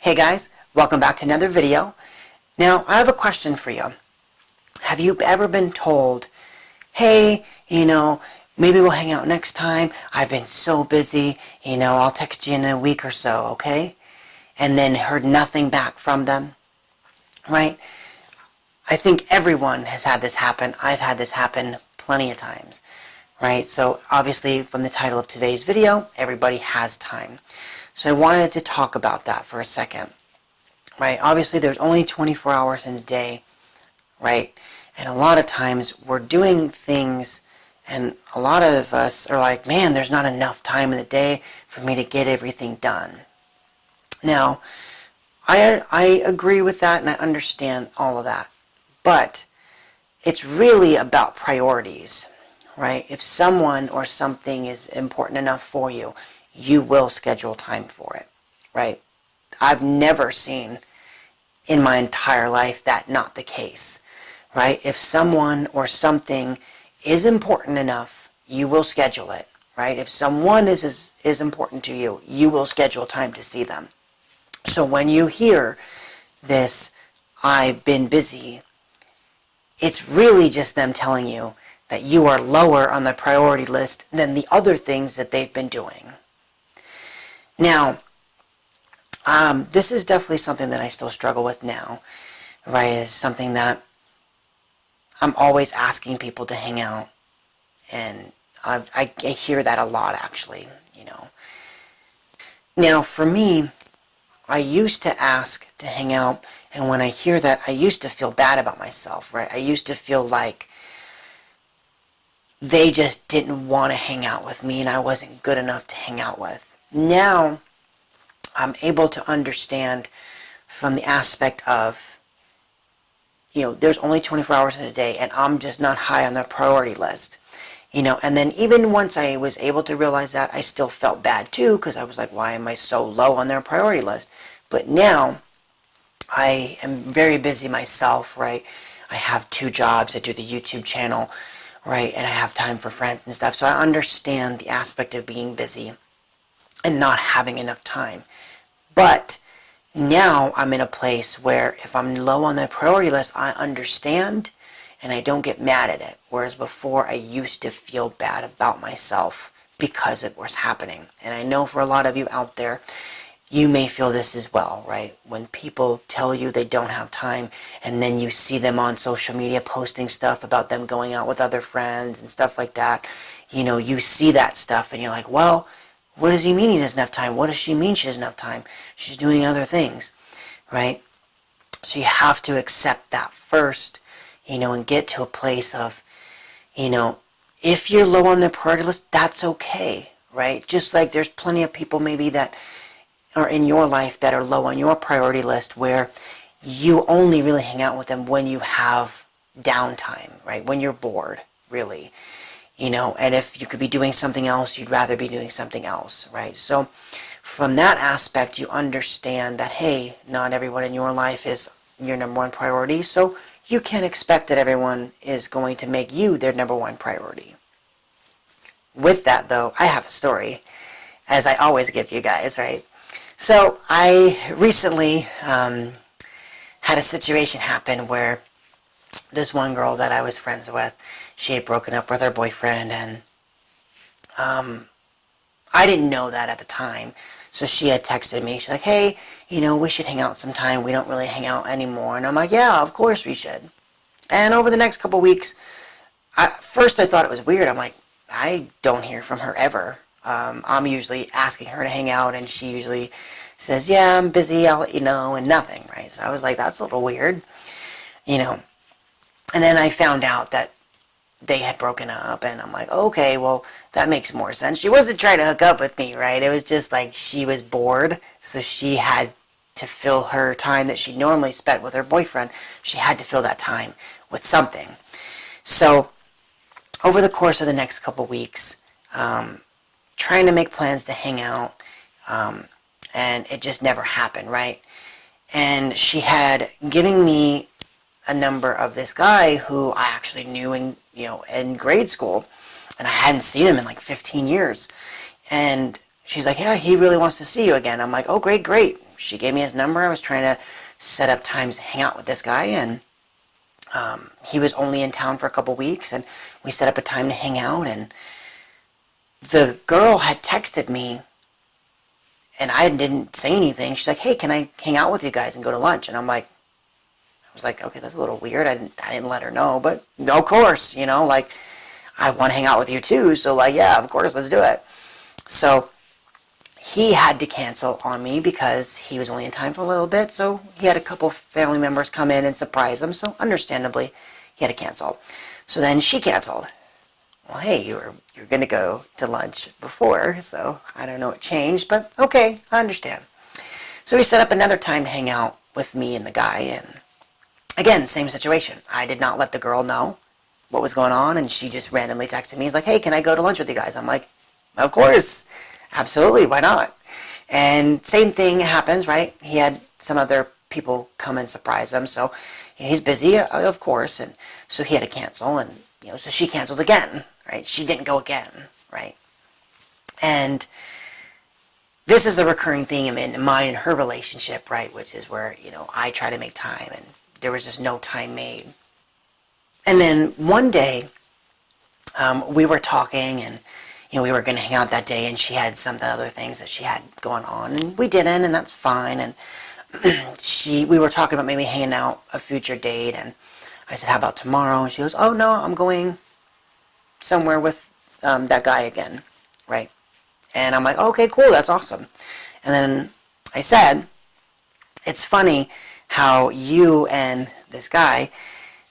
Hey guys, welcome back to another video. Now, I have a question for you. Have you ever been told, hey, maybe we'll hang out next time. I've been so busy, I'll text you in a week or so, okay? And then heard nothing back from them, right? I think everyone has had this happen. I've had this happen plenty of times, right? So obviously from the title of today's video, everybody has time. So I wanted to talk about that for a second, right? Obviously there's only 24 hours in a day, right? And a lot of times we're doing things and a lot of us are like, man, there's not enough time in the day for me to get everything done. Now, I agree with that and I understand all of that. But it's really about priorities, right? If someone or something is important enough for you, you will schedule time for it, right? I've never seen in my entire life that not the case, right? If someone or something is important enough, you will schedule it, right? If someone is important to you, you will schedule time to see them. So when you hear this, I've been busy, it's really just them telling you that you are lower on the priority list than the other things that they've been doing. Now, this is definitely something that I still struggle with now, right? It's something that I'm always asking people to hang out, and I hear that a lot, actually, Now, for me, I used to ask to hang out, and when I hear that, I used to feel bad about myself, right? I used to feel like they just didn't want to hang out with me, and I wasn't good enough to hang out with. Now, I'm able to understand from the aspect of, there's only 24 hours in a day, and I'm just not high on the priority list. And then even once I was able to realize that, I still felt bad too, because I was like, why am I so low on their priority list? But now, I am very busy myself, right? I have 2 jobs. I do the YouTube channel, right? And I have time for friends and stuff. So I understand the aspect of being busy and not having enough time. But now I'm in a place where if I'm low on the priority list, I understand and I don't get mad at it. Whereas before, I used to feel bad about myself because it was happening. And I know for a lot of you out there, you may feel this as well, right? When people tell you they don't have time and then you see them on social media posting stuff about them going out with other friends and stuff like that, you see that stuff and you're like, well, what does he mean he doesn't have time? What does she mean she doesn't have time? She's doing other things, right? So you have to accept that first, and get to a place of, if you're low on the priority list, that's okay, right? Just like there's plenty of people maybe that are in your life that are low on your priority list where you only really hang out with them when you have downtime, right? When you're bored, really. And if you could be doing something else, you'd rather be doing something else, right? So from that aspect, you understand that, hey, not everyone in your life is your number one priority, so you can't expect that everyone is going to make you their number one priority. With that, though, I have a story, as I always give you guys, right? So I recently had a situation happen where this one girl that I was friends with, she had broken up with her boyfriend, and I didn't know that at the time. So she had texted me. She's like, hey, we should hang out sometime. We don't really hang out anymore. And I'm like, yeah, of course we should. And over the next couple weeks, first I thought it was weird. I'm like, I don't hear from her ever. I'm usually asking her to hang out, and she usually says, yeah, I'm busy, I'll let you know, and nothing, right? So I was like, that's a little weird, And then I found out that they had broken up, and I'm like, okay, well, that makes more sense. She wasn't trying to hook up with me, right? It was just like she was bored, so she had to fill her time that she normally spent with her boyfriend. She had to fill that time with something. So over the course of the next couple weeks, trying to make plans to hang out, and it just never happened, right? And she had given me a number of this guy who I actually knew in grade school, and I hadn't seen him in like 15 years. And she's like, yeah, he really wants to see you again. I'm like, oh, great. she gave me his number. I was trying to set up times to hang out with this guy, and he was only in town for a couple weeks, and we set up a time to hang out, and the girl had texted me, and I didn't say anything. She's like, hey, can I hang out with you guys and go to lunch? And I was like, okay, that's a little weird. I didn't let her know, but of course, like, I want to hang out with you too, so like, yeah, of course, let's do it. So he had to cancel on me because he was only in time for a little bit, so he had a couple family members come in and surprise him, so understandably, he had to cancel. So then she canceled. Well, hey, you're going to go to lunch before, so I don't know what changed, but okay, I understand. So we set up another time to hang out with me and the guy, and again, same situation. I did not let the girl know what was going on, and she just randomly texted me. He's like, hey, can I go to lunch with you guys? I'm like, of course, absolutely, why not? And same thing happens, right? He had some other people come and surprise him, so he's busy, of course, and so he had to cancel, and so she canceled again, right? She didn't go again, right? And this is a recurring theme in mine and her relationship, right? Which is where, I try to make time, and there was just no time made. And then one day, we were talking, and we were going to hang out that day, and she had some other things that she had going on, and we didn't, and that's fine. And we were talking about maybe hanging out a future date, and I said, how about tomorrow? And she goes, oh no, I'm going somewhere with that guy again, right? And I'm like, okay, cool, that's awesome. And then I said, it's funny how you and this guy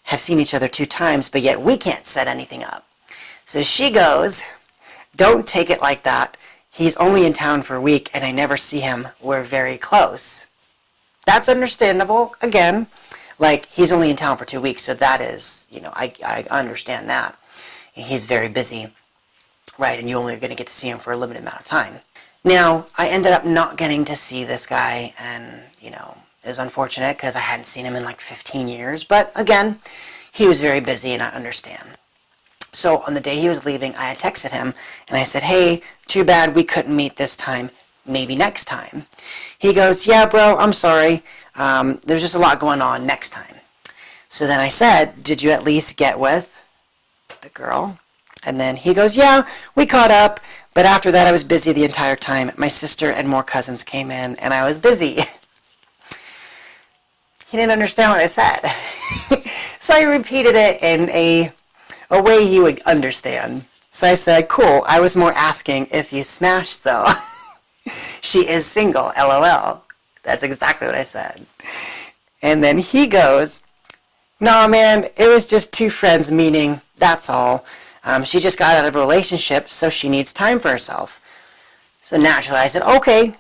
have seen each other 2 times, but yet we can't set anything up. So she goes, don't take it like that. He's only in town for a week, and I never see him. We're very close. That's understandable. Again, like, he's only in town for 2 weeks, so that is, I understand that. He's very busy, right, and you only are going to get to see him for a limited amount of time. Now, I ended up not getting to see this guy, and, it was unfortunate because I hadn't seen him in like 15 years, but again, he was very busy, and I understand. So on the day he was leaving, I had texted him, and I said, hey, too bad we couldn't meet this time, maybe next time. He goes, yeah, bro, I'm sorry. There's just a lot going on next time. So then I said, did you at least get with the girl? And then he goes, yeah, we caught up, but after that I was busy the entire time. My sister and more cousins came in, and I was busy. He didn't understand what I said. So I repeated it in a way he would understand. So I said, cool, I was more asking if you smashed, though. She is single, LOL. That's exactly what I said. And then he goes, no, man, it was just 2 friends meeting, that's all. She just got out of a relationship, so she needs time for herself. So naturally I said, okay,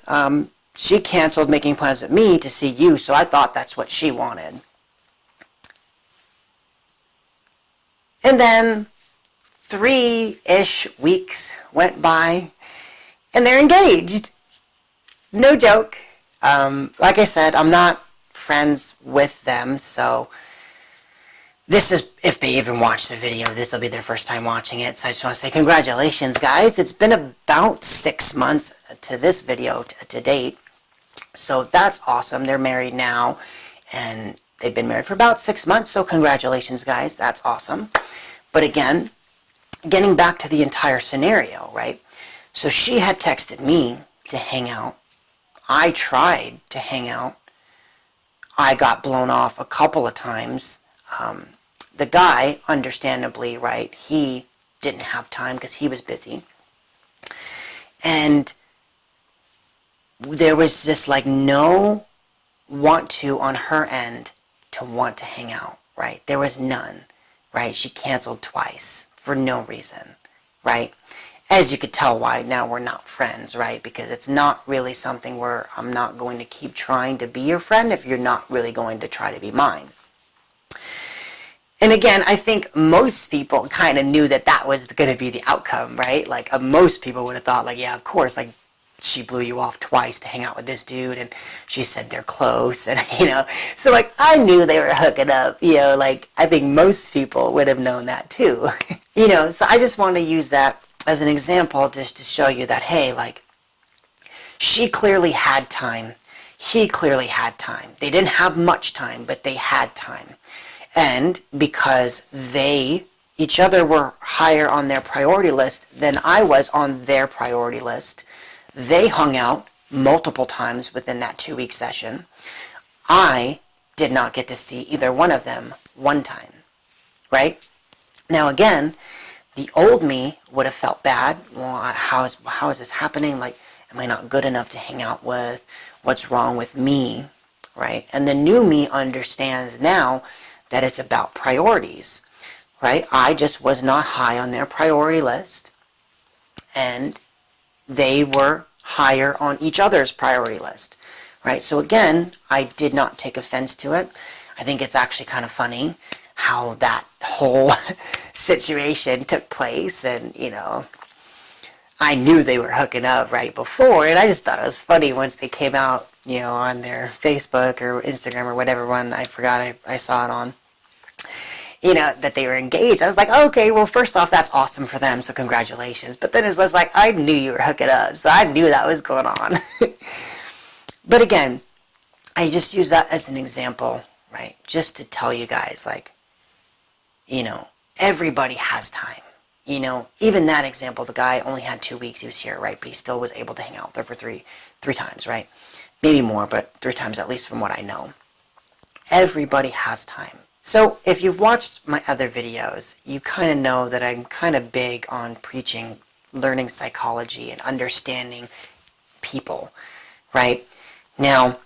she canceled making plans with me to see you, so I thought that's what she wanted. And then 3-ish weeks went by, and they're engaged. No joke. Like I said, I'm not friends with them, so this is, if they even watch the video, this will be their first time watching it, so I just want to say congratulations, guys. It's been about 6 months to this video to date, so that's awesome. They're married now, and they've been married for about 6 months, so congratulations, guys. That's awesome. But again, getting back to the entire scenario, right? So she had texted me to hang out. I tried to hang out. I got blown off a couple of times. The guy, understandably, right, he didn't have time because he was busy. And there was just like no want to on her end to want to hang out, right? There was none, right? She canceled twice for no reason, right? As you could tell why now we're not friends, right? Because it's not really something where I'm not going to keep trying to be your friend if you're not really going to try to be mine. And again, I think most people kind of knew that that was going to be the outcome, right? Like, most people would have thought, like, yeah, of course, like, she blew you off twice to hang out with this dude, and she said they're close, and, so, like, I knew they were hooking up, like, I think most people would have known that, too. So I just want to use that as an example just to show you that, hey, like, she clearly had time. he clearly had time. They didn't have much time, but they had time. And because each other were higher on their priority list than I was on their priority list, they hung out multiple times within that 2-week session. I did not get to see either one of them one time, right? Now again, the old me would have felt bad. Well, how is this happening? Like, am I not good enough to hang out with? What's wrong with me, right? And the new me understands now that it's about priorities, right? I just was not high on their priority list, and they were higher on each other's priority list, right? So again, I did not take offense to it. I think it's actually kind of funny how that whole situation took place, and I knew they were hooking up right before, and I just thought it was funny once they came out, on their Facebook or Instagram or whatever one, I forgot I saw it on, that they were engaged. I was like, okay, well, first off, that's awesome for them, so congratulations. But then it was like, I knew you were hooking up, so I knew that was going on. But again, I just use that as an example, right? Just to tell you guys, like, everybody has time. Even that example, the guy only had 2 weeks he was here, right? But he still was able to hang out with her for three times, right? Maybe more, but 3 times at least from what I know. Everybody has time. So if you've watched my other videos, you kind of know that I'm kind of big on preaching learning psychology and understanding people, right? Now,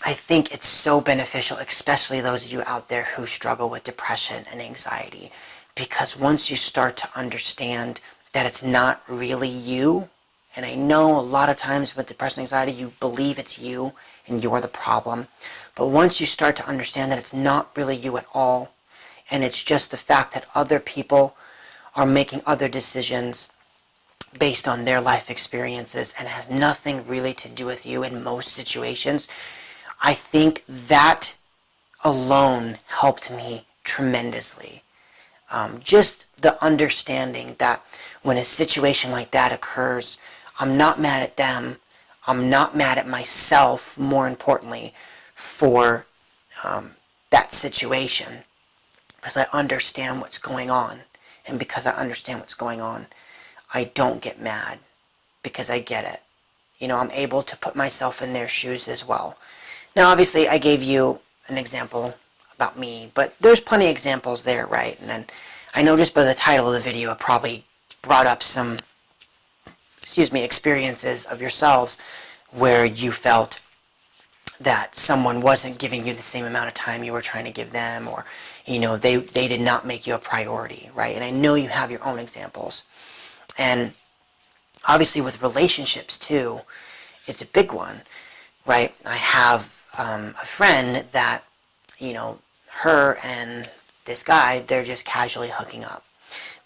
I think it's so beneficial, especially those of you out there who struggle with depression and anxiety, because once you start to understand that it's not really you, and I know a lot of times with depression and anxiety, you believe it's you and you're the problem, but once you start to understand that it's not really you at all, and it's just the fact that other people are making other decisions based on their life experiences and has nothing really to do with you in most situations, I think that alone helped me tremendously. Just the understanding that when a situation like that occurs, I'm not mad at them. I'm not mad at myself, more importantly, for that situation, because I understand what's going on. And because I understand what's going on, I don't get mad because I get it. I'm able to put myself in their shoes as well. Now, obviously, I gave you an example about me, but there's plenty of examples there, right? And then I know just by the title of the video, it probably brought up some, experiences of yourselves where you felt that someone wasn't giving you the same amount of time you were trying to give them, or, they did not make you a priority, right? And I know you have your own examples. And obviously with relationships too, it's a big one, right? I have a friend that, her and this guy, they're just casually hooking up,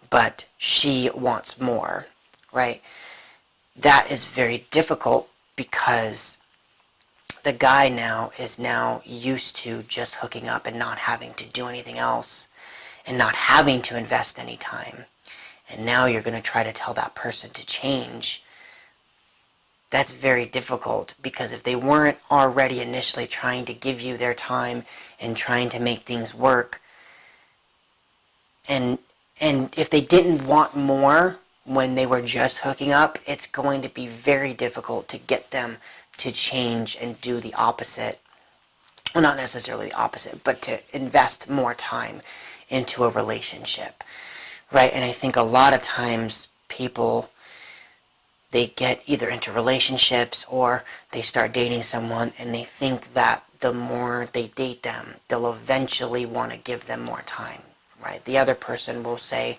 but she wants more, right? That is very difficult because the guy is now used to just hooking up and not having to do anything else and not having to invest any time. And now you're going to try to tell that person to change. That's very difficult, because if they weren't already initially trying to give you their time and trying to make things work, and if they didn't want more when they were just hooking up, it's going to be very difficult to get them to change and do the opposite. Well, not necessarily the opposite, but to invest more time into a relationship, right? And I think a lot of times people, they get either into relationships or they start dating someone and they think that the more they date them, they'll eventually want to give them more time, right? The other person will say,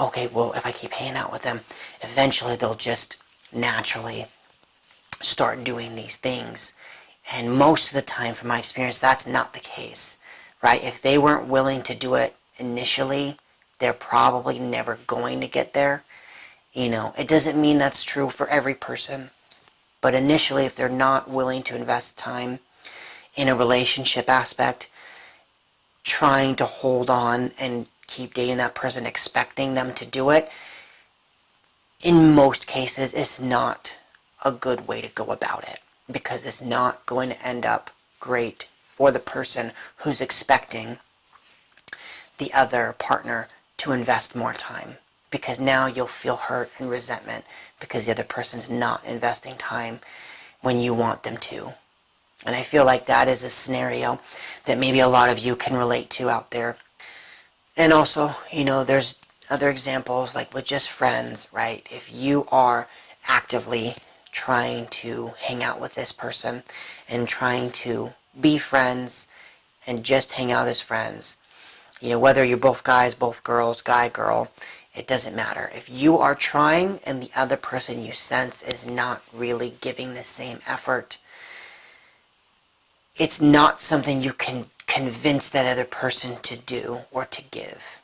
okay, well, if I keep hanging out with them, eventually they'll just naturally start doing these things. And most of the time, from my experience, that's not the case, right? If they weren't willing to do it initially, they're probably never going to get there. It doesn't mean that's true for every person, but initially, if they're not willing to invest time in a relationship aspect, trying to hold on and keep dating that person, expecting them to do it, in most cases, is not a good way to go about it, because it's not going to end up great for the person who's expecting the other partner to invest more time, because now you'll feel hurt and resentment because the other person's not investing time when you want them to. And I feel like that is a scenario that maybe a lot of you can relate to out there. And also, there's other examples like with just friends, right? If you are actively trying to hang out with this person and trying to be friends and just hang out as friends, whether you're both guys, both girls, guy, girl, it doesn't matter. If you are trying and the other person you sense is not really giving the same effort, it's not something you can convince that other person to do or to give,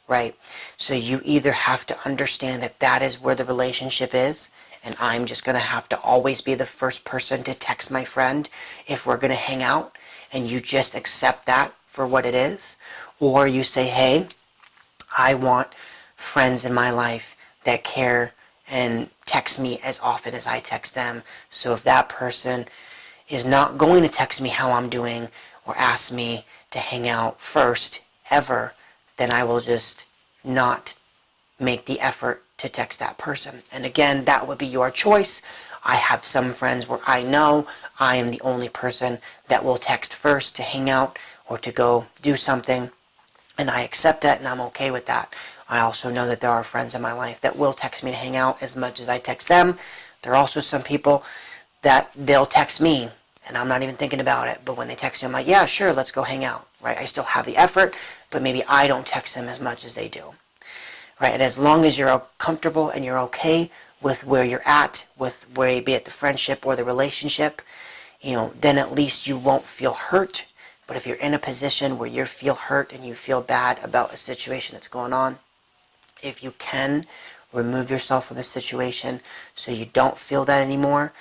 right? So you either have to understand that that is where the relationship is, and I'm just going to have to always be the first person to text my friend if we're going to hang out, and you just accept that for what it is. Or you say, hey, I want friends in my life that care and text me as often as I text them. So if that person is not going to text me how I'm doing or ask me to hang out first ever, then I will just not make the effort to text that person. And again, that would be your choice. I have some friends where I know I am the only person that will text first to hang out or to go do something, and I accept that and I'm okay with that. I also know that there are friends in my life that will text me to hang out as much as I text them. There are also some people that they'll text me and I'm not even thinking about it, but when they text me, I'm like, yeah, sure, let's go hang out, right? I still have the effort, but maybe I don't text them as much as they do, right? And as long as you're comfortable and you're okay with where you're at, with where, be it the friendship or the relationship, then at least you won't feel hurt. But if you're in a position where you feel hurt and you feel bad about a situation that's going on, if you can remove yourself from the situation so you don't feel that anymore,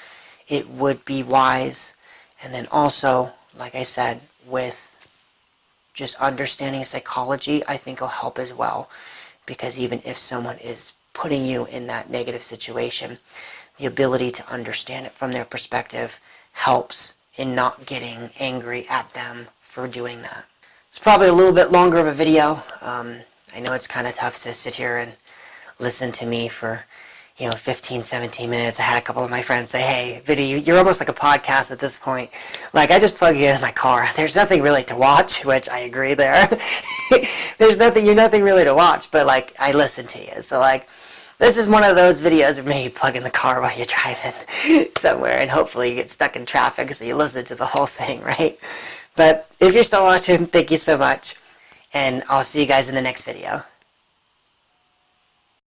it would be wise. And then also, like I said, with just understanding psychology, I think will help as well. Because even if someone is putting you in that negative situation, the ability to understand it from their perspective helps in not getting angry at them for doing that. It's probably a little bit longer of a video. I know it's kind of tough to sit here and listen to me for 15, 17 minutes. I had a couple of my friends say, hey, Vinny, you're almost like a podcast at this point. Like, I just plug you in my car. There's nothing really to watch, which I agree there. You're nothing really to watch, but, like, I listen to you. So, like, this is one of those videos where maybe you plug in the car while you're driving somewhere, and hopefully you get stuck in traffic so you listen to the whole thing, right? But if you're still watching, thank you so much, and I'll see you guys in the next video.